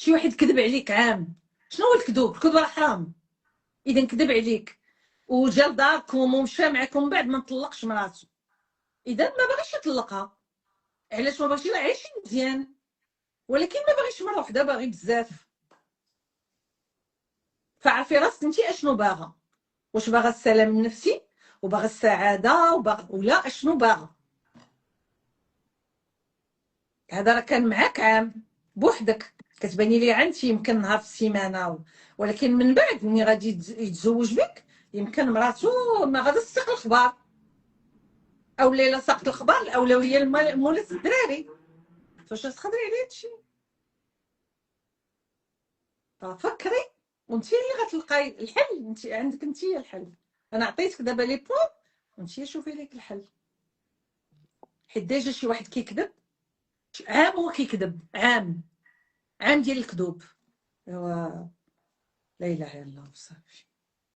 شي واحد كذب عليك عام. شنو هو الكذوب؟ الكذب راه حرام. اذا كذب عليك وجا لداركم ومشى معكم من بعد ما مطلقش مراتو، اذا ما باغيش يطلقها. علاش ما باغيش؟ عايشين مزيان، ولكن ما باغيش مره وحده، باغي بزاف. فعرفي راسك انت اشنو باغا، واش باغا السلام النفسي وباغا السعاده ولا اشنو باغا. هذا راه كان معاك عام بوحدك، كتباني لي عندي يمكن نهار في السيمانه ولكن من بعد ملي غادي يتزوج بك يمكن مراتو ما غادي تسيق الخبار، او ليلى ساقت الخبار الاولويه لمولات الدراري. فاش تقدري على هادشي؟ ففكري وانت اللي غتلقاي الحل. انت عندك انت الحل. انا عطيتك دابا لي بوين وانت شوفي لك الحل. حيت ديجا شي واحد كيكذب عام، هو كيكذب عام ديال الكذوب. ايوا لا اله الا الله وصافي.